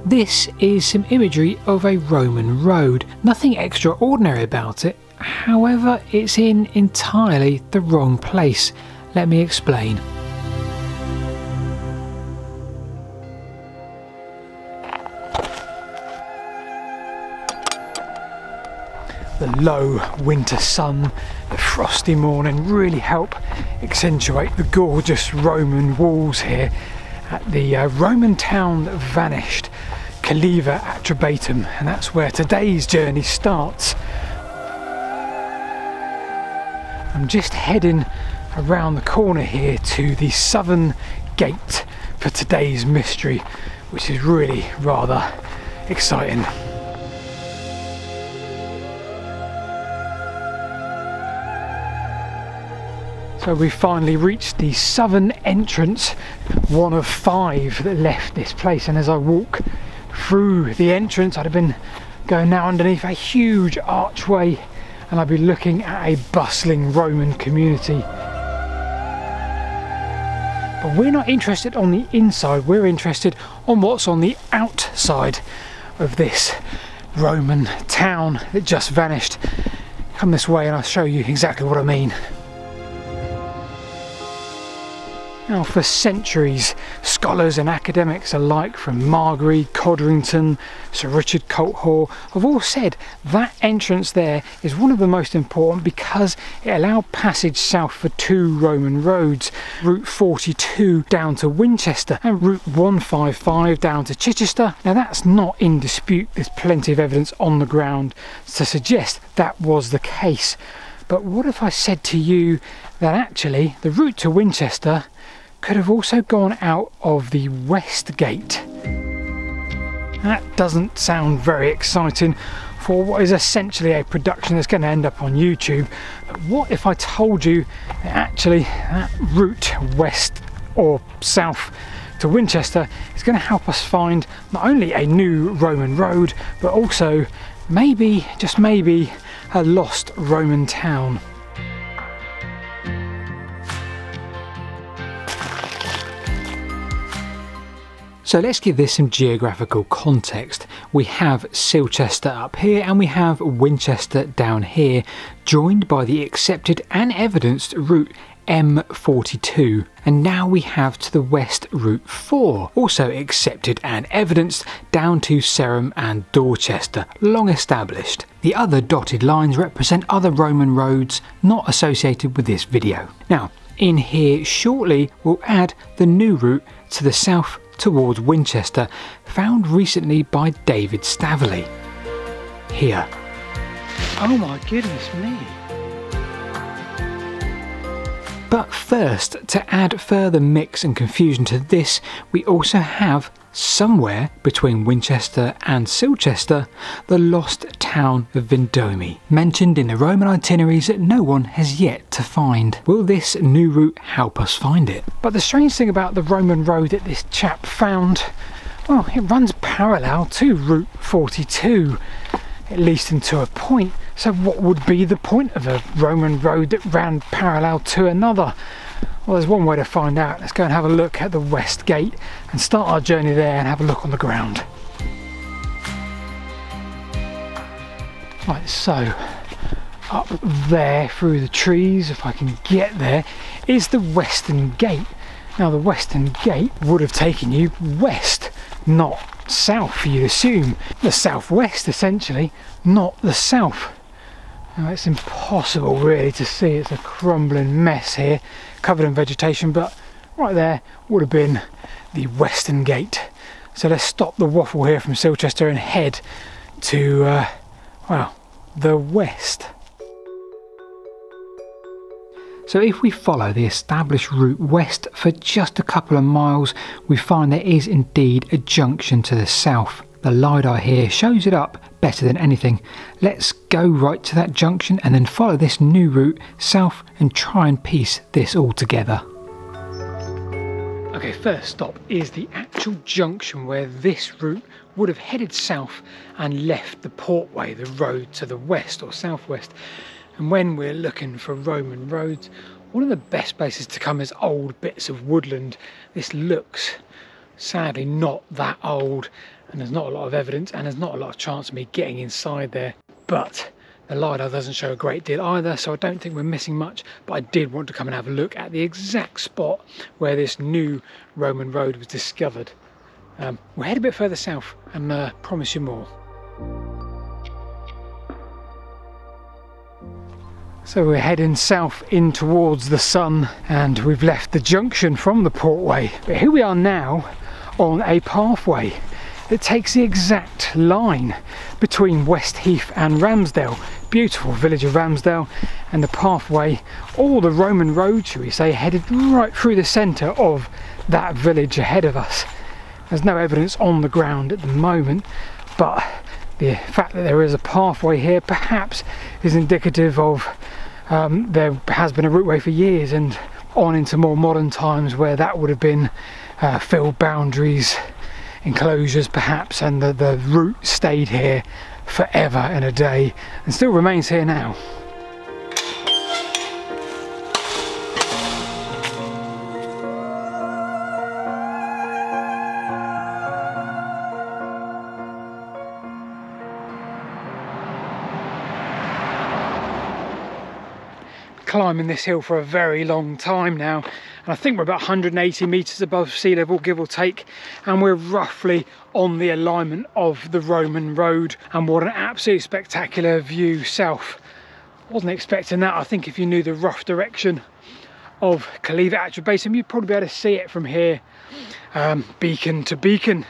This is some imagery of a Roman road. Nothing extraordinary about it, however it's in entirely the wrong place. Let me explain. The low winter sun, the frosty morning really help accentuate the gorgeous Roman walls here at the Roman town that vanished, Caliva Atrebatum, and that's where today's journey starts. I'm just heading around the corner here to the southern gate for today's mystery, which is really rather exciting. So we finally reached the southern entrance, one of 5 that left this place, and as I walk through the entrance I'd have been going now underneath a huge archway and I'd be looking at a bustling Roman community. But we're not interested on the inside, we're interested on what's on the outside of this Roman town that just vanished. Come this way and I'll show you exactly what I mean. Now, for centuries, scholars and academics alike from Margery, Codrington, Sir Richard Colthall have all said that entrance there is one of the most important because it allowed passage south for 2 Roman roads, Route 42 down to Winchester and Route 155 down to Chichester. Now that's not in dispute, there's plenty of evidence on the ground to suggest that was the case. But what if I said to you that actually the route to Winchester could have also gone out of the west gate? That doesn't sound very exciting for what is essentially a production that's going to end up on YouTube. But what if I told you that actually that route west or south to Winchester is going to help us find not only a new Roman road, but also maybe, just maybe, a lost Roman town. So let's give this some geographical context. We have Silchester up here and we have Winchester down here, joined by the accepted and evidenced route M42. And now we have to the west route 4, also accepted and evidenced, down to Sarum and Dorchester, long established. The other dotted lines represent other Roman roads not associated with this video. Now, in here shortly we'll add the new route to the south towards Winchester, found recently by David Staveley. Here. Oh my goodness me. But first, to add further mix and confusion to this, we also have, somewhere between Winchester and Silchester, the lost town of Vendomi, mentioned in the Roman itineraries that no one has yet to find. Will this new route help us find it? But the strange thing about the Roman road that this chap found, well, it runs parallel to Route 42, at least until a point. So what would be the point of a Roman road that ran parallel to another? Well, there's one way to find out. Let's go and have a look at the west gate and start our journey there and have a look on the ground. Right, so up there through the trees, if I can get there, is the western gate. Now the western gate would have taken you west, not south, you'd assume. The southwest essentially, not the south. Now it's impossible really to see, it's a crumbling mess here, covered in vegetation, but right there would have been the western gate. So let's stop the waffle here from Silchester and head to, well, the west. So if we follow the established route west for just a couple of miles, we find there is indeed a junction to the south. The LiDAR here shows it up better than anything. Let's go right to that junction and then follow this new route south and try and piece this all together. Okay, first stop is the actual junction where this route would have headed south and left the portway, the road to the west or southwest. And when we're looking for Roman roads, one of the best places to come is old bits of woodland. This looks sadly not that old, and there's not a lot of evidence, and there's not a lot of chance of me getting inside there. But the LiDAR doesn't show a great deal either, so I don't think we're missing much. But I did want to come and have a look at the exact spot where this new Roman road was discovered. We'll head a bit further south and promise you more. So we're heading south in towards the sun, and we've left the junction from the portway. But here we are now on a pathway that takes the exact line between Westheath and Ramsdale. Beautiful village of Ramsdale, and the pathway, all the Roman road, shall we say, headed right through the centre of that village ahead of us. There's no evidence on the ground at the moment, but the fact that there is a pathway here perhaps is indicative of there has been a routeway for years, and on into more modern times where that would have been field boundaries, enclosures perhaps, and the route stayed here forever and a day and still remains here now. Climbing this hill for a very long time now, and I think we're about 180 metres above sea level, give or take, and we're roughly on the alignment of the Roman road. And what an absolutely spectacular view south. Wasn't expecting that. I think if you knew the rough direction of Caliva Atrebatum, you'd probably be able to see it from here, beacon to beacon.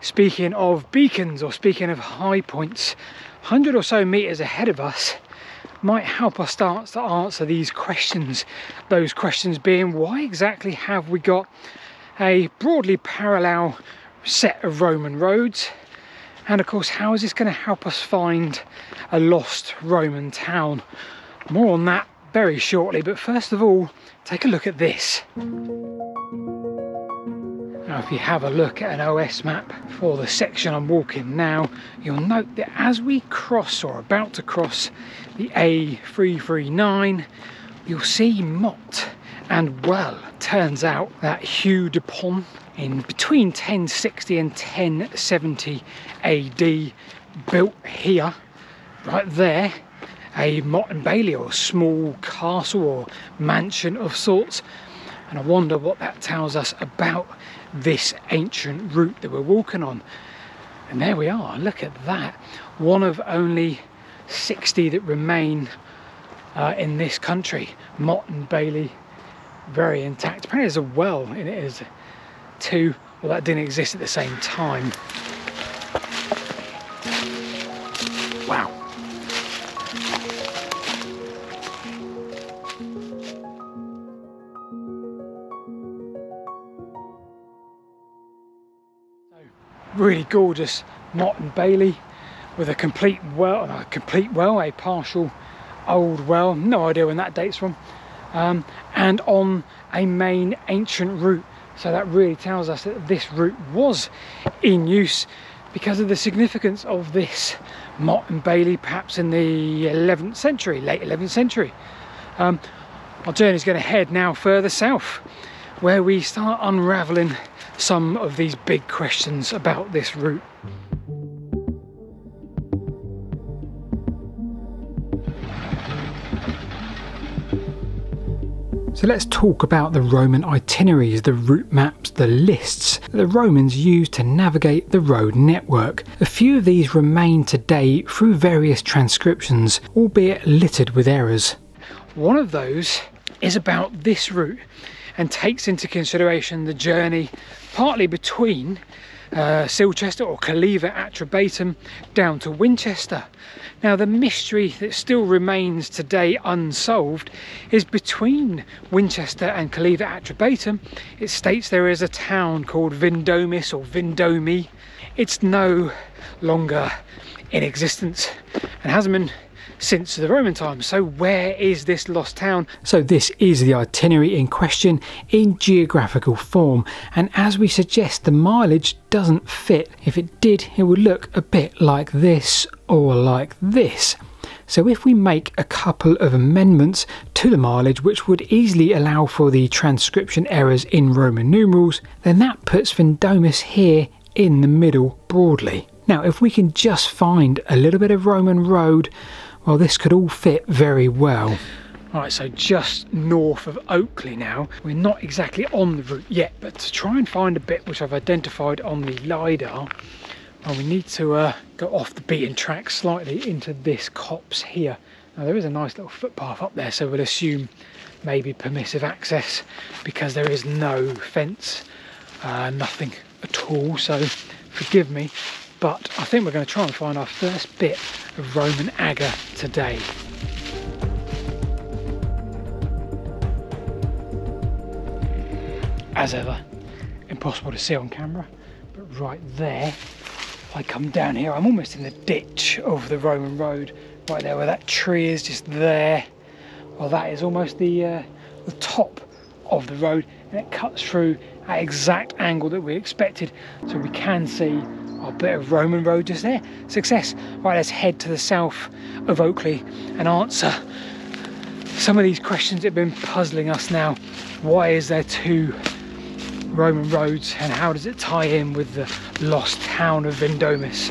Speaking of beacons, or speaking of high points, 100 or so metres ahead of us might help us start to answer these questions. Those questions being, why exactly have we got a broadly parallel set of Roman roads? And of course, how is this going to help us find a lost Roman town? More on that very shortly, but first of all, take a look at this. Now, if you have a look at an OS map for the section I'm walking now, you'll note that as we cross, or about to cross, the A339, you'll see Mott and Well. Turns out that Hugh de Pont, in between 1060 and 1070 AD, built here, right there, a Mott and Bailey, or small castle or mansion of sorts. And I wonder what that tells us about this ancient route that we're walking on. And there we are, look at that. One of only 60 that remain in this country. Mott and Bailey, very intact. Apparently there's a well in it as too. Well, that didn't exist at the same time. Wow. Really gorgeous Mott and Bailey with a complete well, a partial old well, no idea when that dates from, and on a main ancient route. So that really tells us that this route was in use because of the significance of this Mott and Bailey, perhaps in the 11th century, late 11th century. Our journey is going to head now further south, where we start unravelling some of these big questions about this route. So let's talk about the Roman itineraries, the route maps, the lists that the Romans used to navigate the road network. A few of these remain today through various transcriptions, albeit littered with errors. One of those is about this route and takes into consideration the journey partly between Silchester or Caliva Atrebatum down to Winchester. Now, the mystery that still remains today unsolved is between Winchester and Caliva Atrebatum. It states there is a town called Vindomis or Vindomi. It's no longer in existence and hasn't been since the Roman times. So where is this lost town? So this is the itinerary in question in geographical form, and as we suggest, the mileage doesn't fit. If it did, it would look a bit like this or like this. So if we make a couple of amendments to the mileage which would easily allow for the transcription errors in Roman numerals, then that puts Vendomus here in the middle broadly. Now if we can just find a little bit of Roman road, well, this could all fit very well. Right, so just north of Oakley now. We're not exactly on the route yet, but to try and find a bit which I've identified on the LiDAR, well, we need to go off the beaten track slightly into this copse here. Now there is a nice little footpath up there, so we'll assume maybe permissive access because there is no fence, nothing at all, so forgive me. But I think we're going to try and find our first bit of Roman Aga today. As ever, impossible to see on camera, but right there, if I come down here, I'm almost in the ditch of the Roman road, right there where that tree is just there. Well, that is almost the top of the road, and it cuts through at exact angle that we expected, so we can see our bit of Roman road just there. Success. Right, let's head to the south of Oakley and answer some of these questions that have been puzzling us now. Why is there two Roman roads, and how does it tie in with the lost town of Vendomus?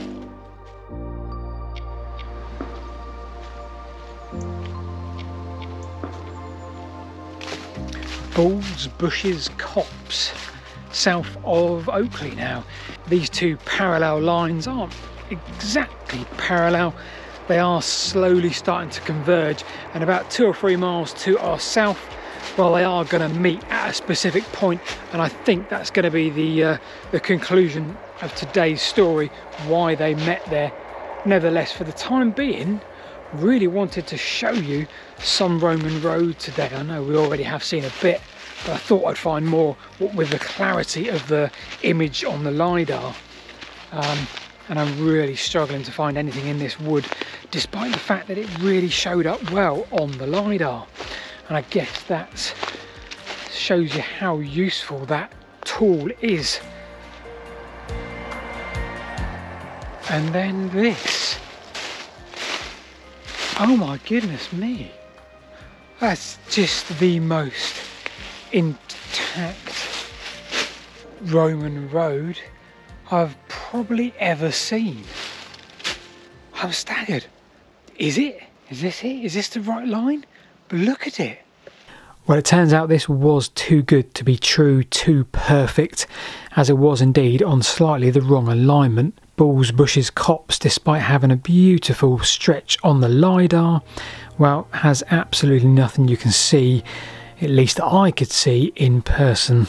Bulls, Bushes, Copse, south of Oakley now. These two parallel lines aren't exactly parallel, they are slowly starting to converge, and about 2 or 3 miles to our south, well, they are going to meet at a specific point, and I think that's going to be the conclusion of today's story, why they met there. Nevertheless, for the time being, really wanted to show you some Roman road today. I know we already have seen a bit, but I thought I'd find more with the clarity of the image on the LiDAR. And I'm really struggling to find anything in this wood, despite the fact that it really showed up well on the LiDAR. And I guess that shows you how useful that tool is. And then this. Oh my goodness me. That's just the most intact Roman road I've probably ever seen. I'm staggered. Is it? Is this it? Is this the right line? But look at it. Well, it turns out this was too good to be true, too perfect, as it was indeed on slightly the wrong alignment. Bulls, Bushes, Copse, despite having a beautiful stretch on the LiDAR, well, has absolutely nothing you can see, at least I could see in person.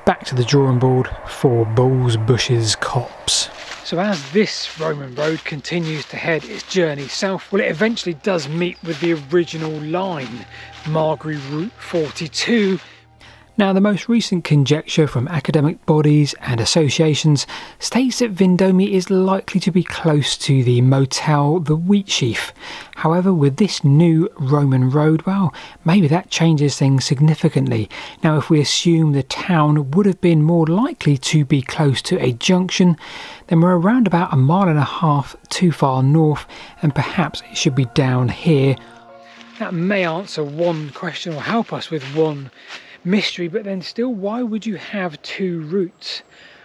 Back to the drawing board for Bulls, Bushes, Copse. So as this Roman road continues to head its journey south, well, it eventually does meet with the original line, Margary Route 42. Now, the most recent conjecture from academic bodies and associations states that Vendomi is likely to be close to the motel The Wheatsheaf. However, with this new Roman road, well, maybe that changes things significantly. Now, if we assume the town would have been more likely to be close to a junction, then we're around about 1.5 miles too far north, and perhaps it should be down here. That may answer one question or help us with one mystery, but then still, why would you have two routes?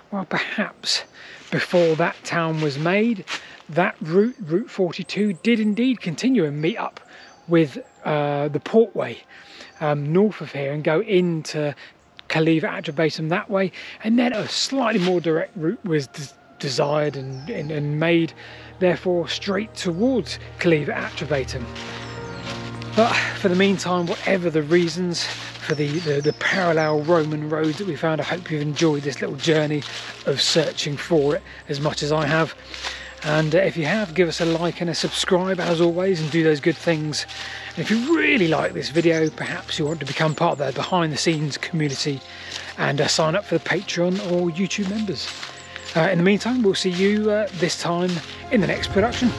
Well, perhaps before that town was made, that route, Route 42, did indeed continue and meet up with the Portway north of here and go into Caliva Atrebatum that way, and then a slightly more direct route was desired and made, therefore, straight towards Caliva Atrebatum. But for the meantime, whatever the reasons for the parallel Roman roads that we found, I hope you've enjoyed this little journey of searching for it as much as I have. And if you have, give us a like and a subscribe as always, and do those good things. And if you really like this video, perhaps you want to become part of the behind the scenes community and sign up for the Patreon or YouTube members. In the meantime, we'll see you this time in the next production.